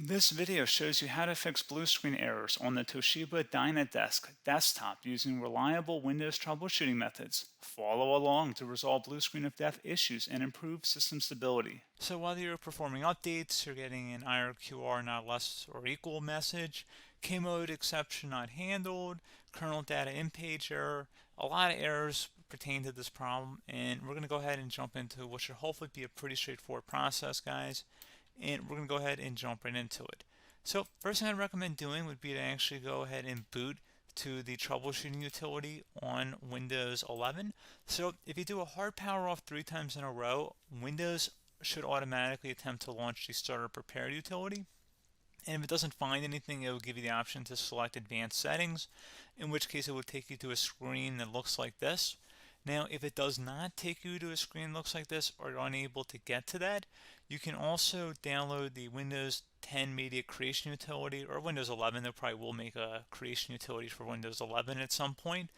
This video shows you how to fix blue screen errors on the Toshiba dynaDesk desktop using reliable Windows troubleshooting methods. Follow along to resolve blue screen of death issues and improve system stability. So while you're performing updates, you're getting an IRQR not less or equal message, K mode exception not handled, kernel data in page error. A lot of errors pertain to this problem, and we're going to go ahead and jump into what should hopefully be a pretty straightforward process, guys. And we're going to go ahead and jump right into it. So first thing I'd recommend doing would be to actually go ahead and boot to the troubleshooting utility on Windows 11. So if you do a hard power off 3 times in a row, Windows should automatically attempt to launch the startup prepare utility. And if it doesn't find anything, it will give you the option to select advanced settings, in which case it will take you to a screen that looks like this. Now, if it does not take you to a screen that looks like this, or you're unable to get to that, you can also download the Windows 10 Media Creation Utility, or Windows 11. They probably will make a creation utility for Windows 11 at some point.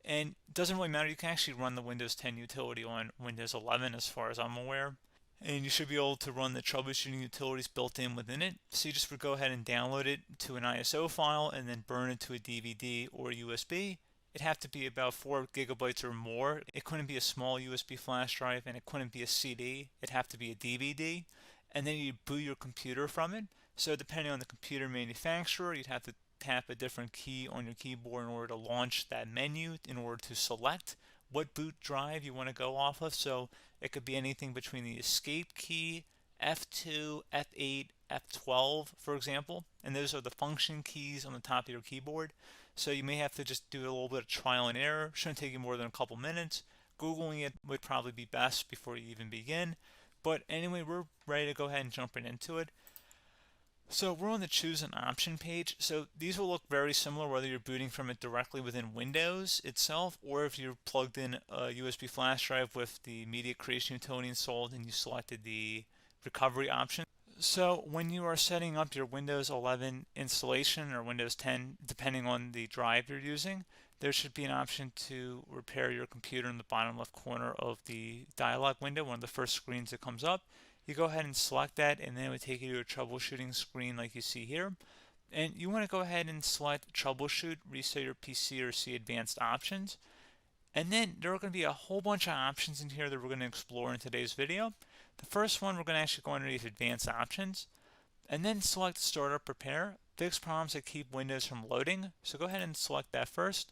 And it doesn't really matter, you can actually run the Windows 10 utility on Windows 11 as far as I'm aware. And you should be able to run the troubleshooting utilities built in within it. So you just would go ahead and download it to an ISO file and then burn it to a DVD or USB. It'd have to be about 4 gigabytes or more. It couldn't be a small USB flash drive, and it couldn't be a CD. It'd have to be a DVD. And then you boot your computer from it. So depending on the computer manufacturer, you'd have to tap a different key on your keyboard in order to launch that menu, in order to select what boot drive you want to go off of. So it could be anything between the escape key, F2, F8, F12, for example. And those are the function keys on the top of your keyboard. So you may have to just do a little bit of trial and error. Shouldn't take you more than a couple minutes. Googling it would probably be best before you even begin. But anyway, we're ready to go ahead and jump right into it. So we're on the choose an option page. So these will look very similar whether you're booting from it directly within Windows itself, or if you're plugged in a USB flash drive with the media creation utility installed and you selected the recovery option. So when you are setting up your Windows 11 installation or Windows 10, depending on the drive you're using, there should be an option to repair your computer in the bottom left corner of the dialog window, one of the first screens that comes up. You go ahead and select that, and then it would take you to a troubleshooting screen like you see here. And you want to go ahead and select troubleshoot, reset your PC, or see advanced options. And then there are going to be a whole bunch of options in here that we're going to explore in today's video. The first one, we're going to actually go underneath advanced options and then select startup prepare, fix problems that keep Windows from loading. So go ahead and select that first.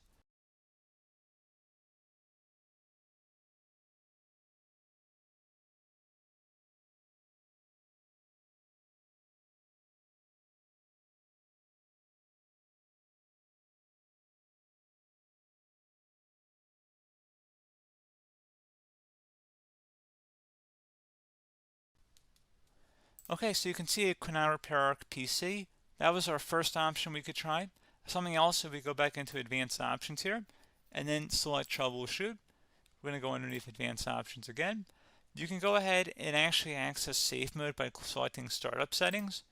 Okay, so you can see it could not repair our PC. That was our first option we could try. Something else, if we go back into advanced options here and then select troubleshoot, we're going to go underneath advanced options again. You can go ahead and actually access safe mode by selecting startup settings.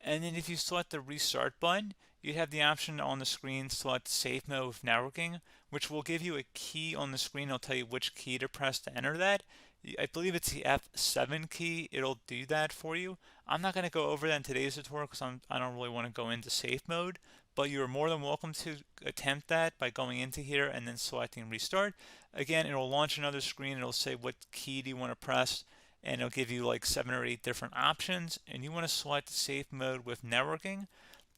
And then if you select the restart button, you have the option on the screen select safe mode with networking, which will give you a key on the screen. It'll tell you which key to press to enter that. I believe it's the F7 key. It'll do that for you. I'm not going to go over that in today's tutorial because I don't really want to go into safe mode, but you're more than welcome to attempt that by going into here and then selecting restart. Again, it'll launch another screen. It'll say what key do you want to press, and it'll give you like 7 or 8 different options, and you want to select safe mode with networking.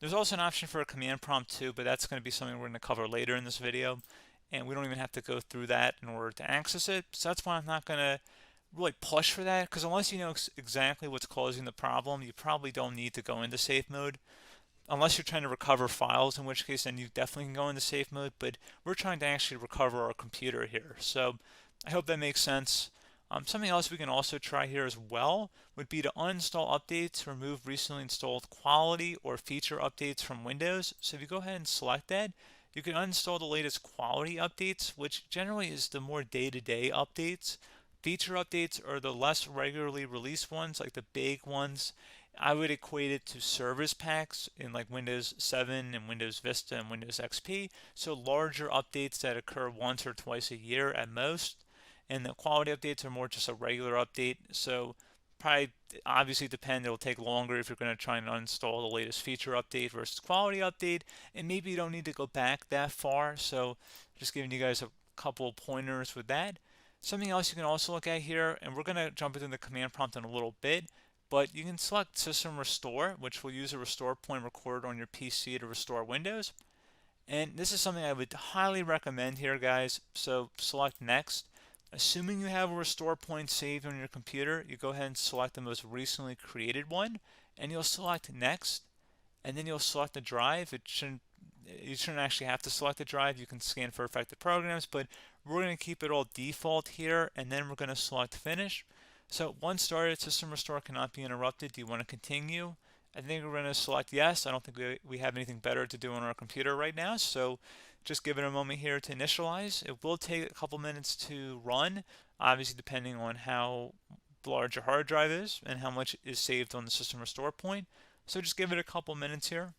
There's also an option for a command prompt too, but that's going to be something we're going to cover later in this video, and we don't even have to go through that in order to access it. So that's why I'm not going to really push for that, because unless you know exactly what's causing the problem, you probably don't need to go into safe mode. Unless you're trying to recover files, in which case then you definitely can go into safe mode, but we're trying to actually recover our computer here. So I hope that makes sense. Something else we can also try here as well would be to uninstall updates, remove recently installed quality or feature updates from Windows. So if you go ahead and select that, you can uninstall the latest quality updates, which generally is the more day-to-day updates. Feature updates are the less regularly released ones, like the big ones. I would equate it to service packs in like Windows 7 and Windows Vista and Windows XP. So larger updates that occur once or twice a year at most. And the quality updates are more just a regular update. So probably obviously depend. It'll take longer if you're going to try and uninstall the latest feature update versus quality update, and maybe you don't need to go back that far. So just giving you guys a couple of pointers with that. Something else you can also look at here, and we're going to jump into the command prompt in a little bit, but you can select System Restore, which will use a restore point recorded on your PC to restore Windows. And this is something I would highly recommend here, guys. So select Next. Assuming you have a restore point saved on your computer, you go ahead and select the most recently created one, and you'll select Next, and then you'll select the drive. You shouldn't actually have to select the drive. You can scan for affected programs, but we're going to keep it all default here, and then we're going to select Finish. So once started, System Restore cannot be interrupted. Do you want to continue? I think we're going to select yes. I don't think we have anything better to do on our computer right now, so just give it a moment here to initialize. It will take a couple minutes to run, obviously depending on how large your hard drive is and how much is saved on the System Restore point. So just give it a couple minutes here.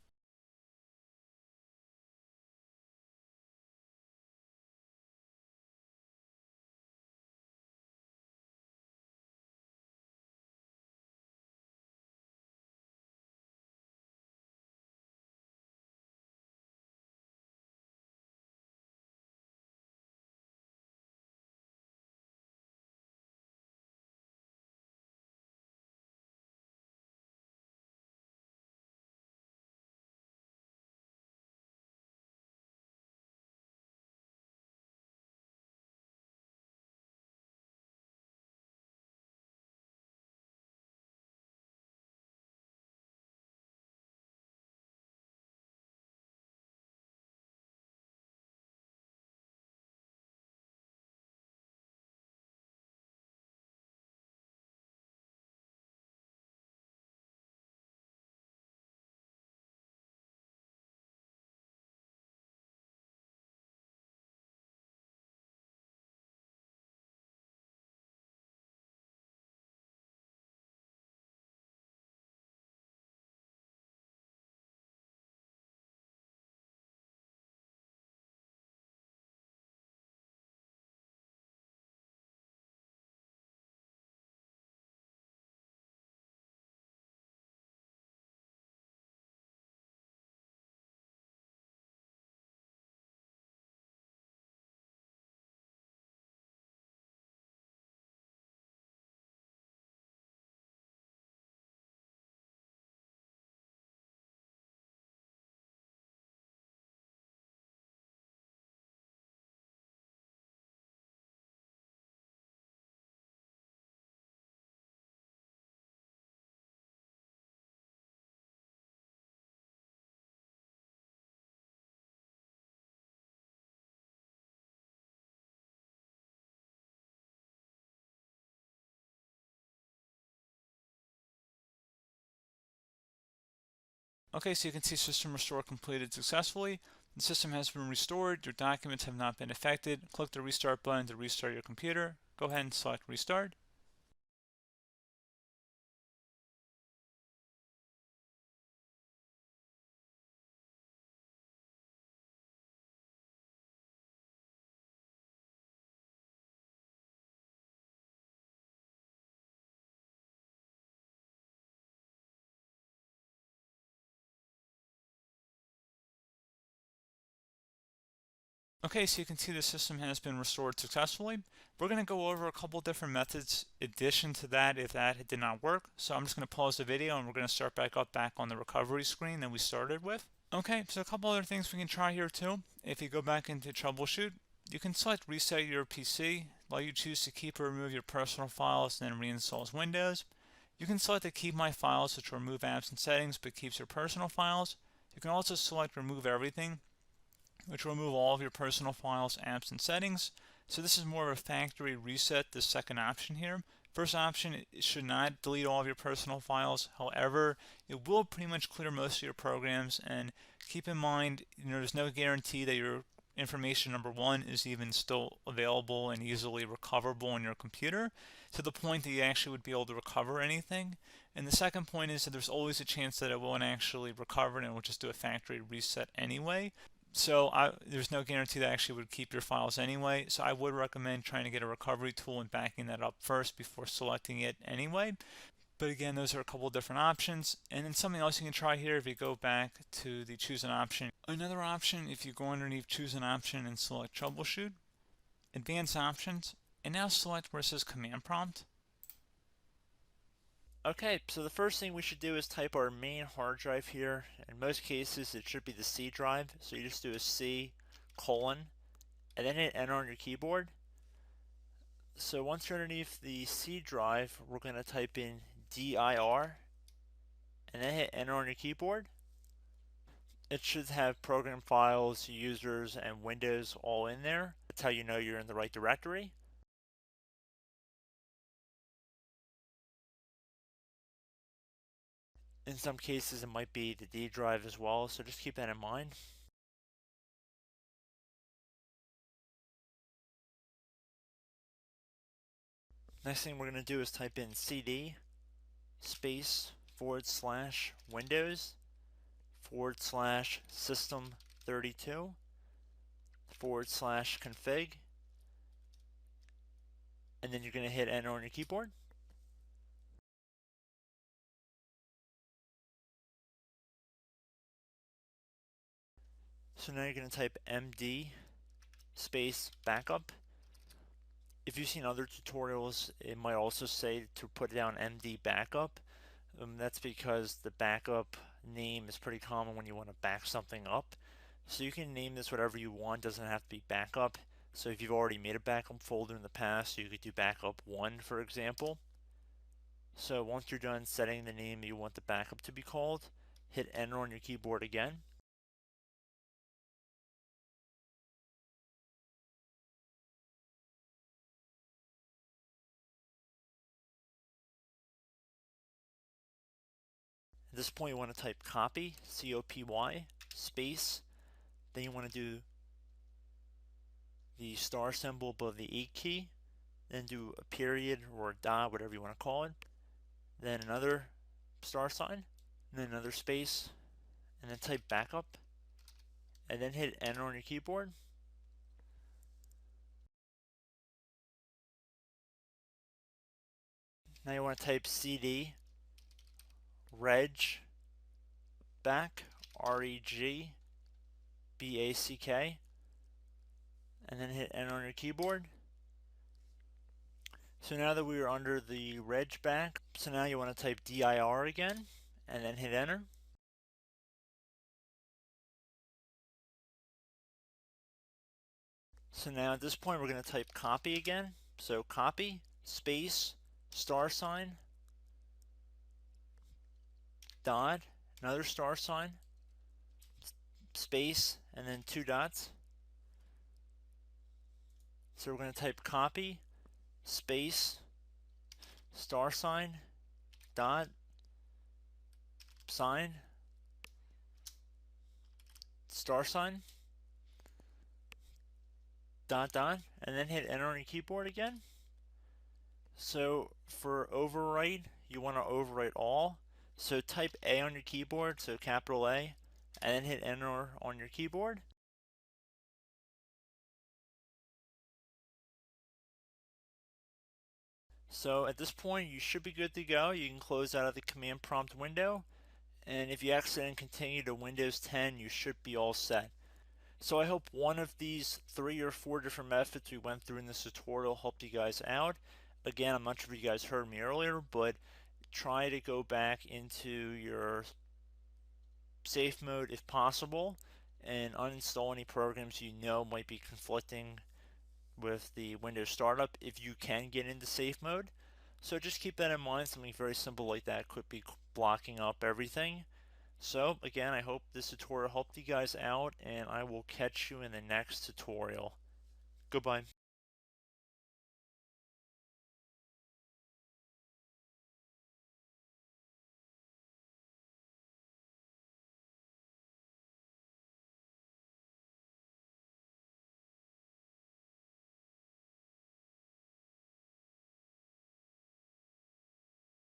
Okay, so you can see System Restore completed successfully. The system has been restored. Your documents have not been affected. Click the Restart button to restart your computer. Go ahead and select Restart. Okay, so you can see the system has been restored successfully. We're going to go over a couple different methods in addition to that if that did not work. So I'm just going to pause the video and we're going to start back up on the recovery screen that we started with. Okay, so a couple other things we can try here too. If you go back into Troubleshoot, you can select Reset Your PC, while you choose to keep or remove your personal files and then reinstalls Windows. You can select to keep my files, which will remove apps and settings but keeps your personal files. You can also select Remove Everything, which will remove all of your personal files, apps, and settings. So this is more of a factory reset, the second option here. First option, it should not delete all of your personal files. However, it will pretty much clear most of your programs. And keep in mind, there's no guarantee that your information, number one, is even still available and easily recoverable on your computer to the point that you actually would be able to recover anything. And the second point is that there's always a chance that it won't actually recover and it will just do a factory reset anyway. So there's no guarantee that actually would keep your files anyway. So I would recommend trying to get a recovery tool and backing that up first before selecting it anyway. But again, those are a couple different options. And then something else you can try here, if you go back to the choose an option. Another option, if you go underneath choose an option and select troubleshoot, advanced options, and now select where it says command prompt. Okay, so the first thing we should do is type our main hard drive here. In most cases, it should be the C drive. So you just do a C colon and then hit enter on your keyboard. So once you're underneath the C drive, we're going to type in dir and then hit enter on your keyboard. It should have program files, users, and Windows all in there. That's how you know you're in the right directory. In some cases, it might be the D drive as well, so just keep that in mind. Next thing we're going to do is type in cd space / Windows / system32 / config, and then you're going to hit enter on your keyboard. So now you're going to type md space backup. If you've seen other tutorials, it might also say to put down md backup. That's because the backup name is pretty common when you want to back something up. So you can name this whatever you want, doesn't have to be backup. So if you've already made a backup folder in the past, you could do backup 1, for example. So once you're done setting the name you want the backup to be called, hit enter on your keyboard again. At this point you want to type copy, C-O-P-Y, space, then you want to do the star symbol above the 8 key, then do a period or a dot, whatever you want to call it, then another star sign, and then another space, and then type backup, and then hit enter on your keyboard. Now you want to type cd reg back, R-E-G-B-A-C-K, and then hit enter on your keyboard. So now that we are under the reg back, so now you want to type dir again, and then hit enter. So now at this point we're going to type copy again. So copy, space, star sign, dot, another star sign, space, and then 2 dots. So we're going to type copy, space, star sign, dot, sign, star sign, dot, dot, and then hit enter on your keyboard again. So for overwrite, you want to overwrite all. So type A on your keyboard, so capital A, and then hit enter on your keyboard. So at this point you should be good to go. You can close out of the command prompt window, and if you accidentally continue to Windows 10, you should be all set. So I hope one of these 3 or 4 different methods we went through in this tutorial helped you guys out. Again, I'm not sure if you guys heard me earlier, but try to go back into your safe mode if possible and uninstall any programs you know might be conflicting with the Windows startup if you can get into safe mode. So just keep that in mind. Something very simple like that could be blocking up everything. So again, I hope this tutorial helped you guys out, and I will catch you in the next tutorial. Goodbye.